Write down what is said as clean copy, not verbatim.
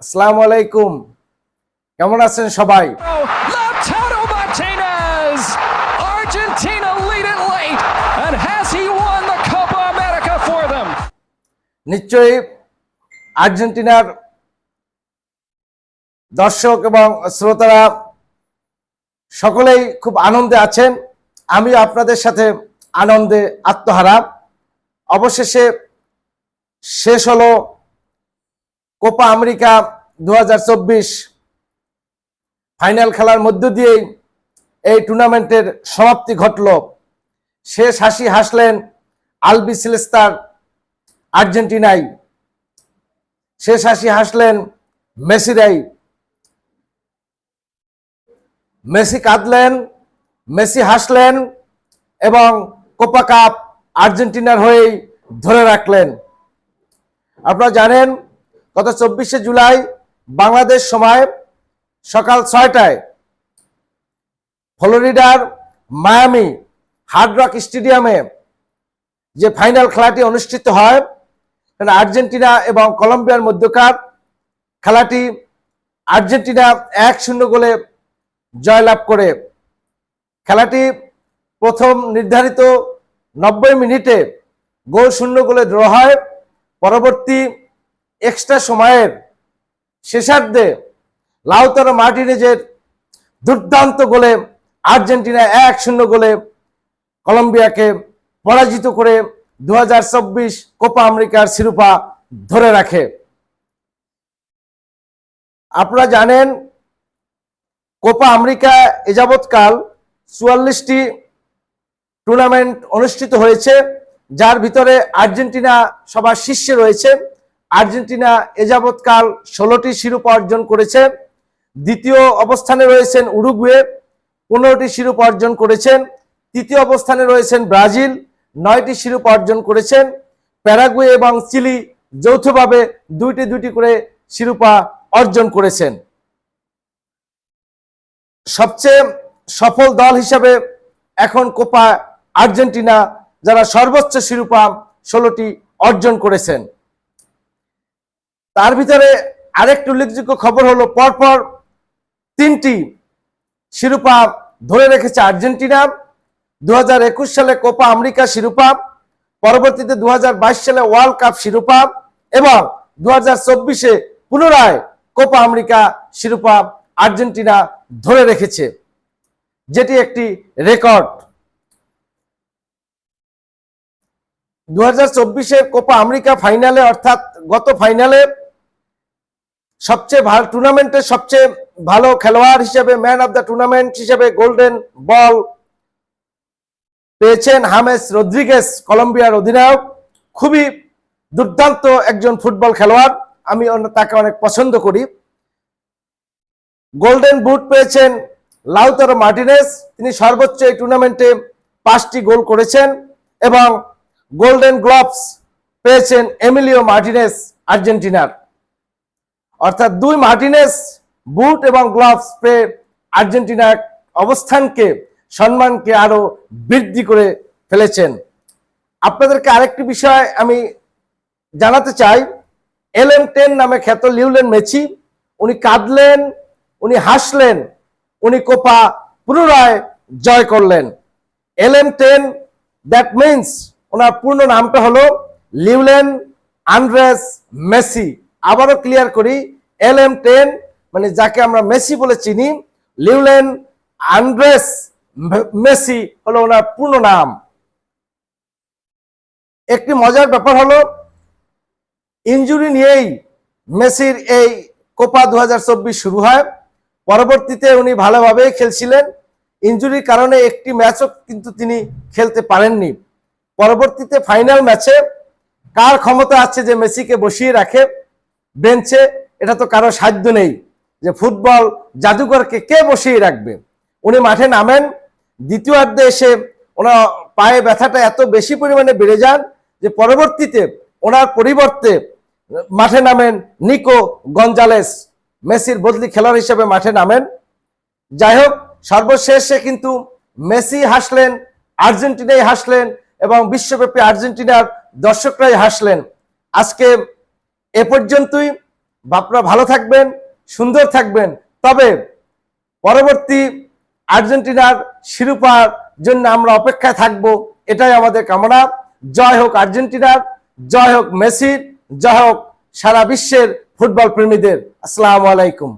আসসালামু আলাইকুম। কেমন আছেন সবাই? Lautaro Martinez! Argentina lead it late, and has he won the Copa America for them? নিশ্চয়ই আর্জেন্টিনার দর্শক এবং শ্রোতারা সকলেই খুব আনন্দে আছেন। আমি আপনাদের সাথে আনন্দে আত্মহারা। অবশেষে শেষ হলো কোপা আমেরিকা 2024 ফাইনাল খেলার মধ্য দিয়েই এই টুর্নামেন্টের সমাপ্তি ঘটল। শেষ হাসি হাসলেন আলবিসেলেস্তার আর্জেন্টিনাই, শেষ হাসি হাসলেন মেসিরাই। মেসি কাঁদলেন, মেসি হাসলেন এবং কোপা কাপ আর্জেন্টিনার হয়েই ধরে রাখলেন। আপনারা জানেন গত 24শে জুলাই বাংলাদেশ সময় সকাল 6টায় ফ্লোরিডার মায়ামি হার্ড রক স্টেডিয়ামে যে ফাইনাল খেলাটি অনুষ্ঠিত হয়, আর্জেন্টিনা এবং কলম্বিয়ার মধ্যকার খেলাটি আর্জেন্টিনা 1-0 গোলে জয়লাভ করে খেলাটি প্রথম নির্ধারিত 90 মিনিটে গোল 0 গোলে ড্র হয়। পরবর্তী এক্সট্রা সময়ের শেষার্ধে লাউতারো মার্টিনেজের দুর্দান্ত গোলে আর্জেন্টিনা 1-0 গোলে কলম্বিয়াকে পরাজিত করে 2024 কোপা আমেরিকার শিরোপা ধরে রাখে। আপনারা জানেন কোপা আমেরিকা এযাবৎকাল 44টি টুর্নামেন্ট অনুষ্ঠিত হয়েছে, যার ভিতরে আর্জেন্টিনা সবার শীর্ষে রয়েছে। আর্জেন্টিনা এযাবৎকাল 16টি শিরোপা অর্জন করেছে। দ্বিতীয় অবস্থানে রয়েছেন উরুগুয়ে, 15টি শিরোপা অর্জন করেছেন। তৃতীয় অবস্থানে রয়েছেন ব্রাজিল, 9টি শিরোপা অর্জন করেছেন। প্যারাগুয়ে এবং চিলি যৌথভাবে দুইটি করে শিরোপা অর্জন করেছেন। সবচেয়ে সফল দল হিসাবে এখন কোপা আর্জেন্টিনা, যারা সর্বোচ্চ শিরোপা 16টি অর্জন করেছেন। তার ভিতরে আরেকটি উল্লেখযোগ্য খবর হলো পরপর 3টি শিরোপা ধরে রেখেছে আর্জেন্টিনা। 2021 সালে কোপা আমেরিকা শিরোপা, পরবর্তীতে 2022 সালে ওয়ার্ল্ড কাপ শিরোপা এবং 2024-এ পুনরায় কোপা আমেরিকা শিরোপা আর্জেন্টিনা ধরে রেখেছে, যেটি একটি রেকর্ড। 2024-এর কোপা আমেরিকা ফাইনালে, অর্থাৎ গত ফাইনালে সবচেয়ে ভালো টুর্নামেন্টের সবচেয়ে ভালো খেলোয়াড় হিসেবে, ম্যান অফ দ্য টুর্নামেন্ট হিসেবে গোল্ডেন বল পেয়েছেন হামেস রদ্রিগেজ, কলম্বিয়ার অধিনায়ক। খুবই দুর্দান্ত একজন ফুটবল খেলোয়াড়, আমি তাকে অনেক পছন্দ করি। গোল্ডেন বুট পেয়েছেন লাউতারো মার্টিনেজ, তিনি সর্বোচ্চ এই টুর্নামেন্টে 5টি গোল করেছেন। এবং গোল্ডেন গ্লোভস পেয়েছেন এমিলিও মার্টিনেজ আর্জেন্টিনার। অর্থাৎ 2 মার্টিনেজ বুট এবং গ্লোভস পেয়ে আর্জেন্টিনার অবস্থানকে, সম্মানকে আরো বৃদ্ধি করে ফেলেছেন। আপনাদেরকে আরেকটি বিষয় আমি জানাতে চাই। LM10 নামে খ্যাত লিওনেল মেসি, উনি কাঁদলেন, উনি হাসলেন, উনি কোপা পুনরায় জয় করলেন। LM10 দ্যাট মিনস ওনার পূর্ণ নামটা হলো লিওনেল আন্দ্রেস মেসি। আবারও ক্লিয়ার করি, LM10 মানে যাকে আমরা মেসি বলে চিনি, লিওনেল আন্দ্রেস মেসি হলো ওনার পূর্ণ নাম। একটি মজার ব্যাপার হলো, ইনজুরি নিয়েই মেসির এই কোপা 2024 শুরু হয়। পরবর্তীতে উনি ভালোভাবেই খেলছিলেন, ইনজুরির কারণে একটি ম্যাচও কিন্তু তিনি খেলতে পারেননি। পরবর্তীতে ফাইনাল ম্যাচে কার ক্ষমতা আছে যে মেসিকে বসিয়ে রাখে বেঞ্চে, এটা তো কারো সাধ্য নেই যে ফুটবল জাদুকরকে কে বসিয়ে রাখবে। উনি মাঠে নামেন, দ্বিতীয়ার্ধে এসে ওনার পায়ে ব্যথাটা এত বেশি পরিমাণে বেড়ে যান যে পরবর্তীতে ওনার পরিবর্তে মাঠে নামেন নিকো গঞ্জালেস, মেসির বদলি খেলোয়াড় হিসেবে মাঠে নামেন। যাই হোক, সর্বশেষে কিন্তু মেসি হাসলেন, আর্জেন্টিনাই হাসলেন এবং বিশ্বব্যাপী আর্জেন্টিনার দর্শকরাই হাসলেন। আজকে এ পর্যন্তই। বাপরা ভালো থাকবেন, সুন্দর থাকবেন। তবে পরবর্তী আর্জেন্টিনার শিরোপার জন্য আমরা অপেক্ষায় থাকব, এটাই আমাদের কামনা। জয় হোক আর্জেন্টিনার, জয় হোক মেসির, জয় হোক সারা বিশ্বের ফুটবল প্রেমীদের। আসসালামু আলাইকুম।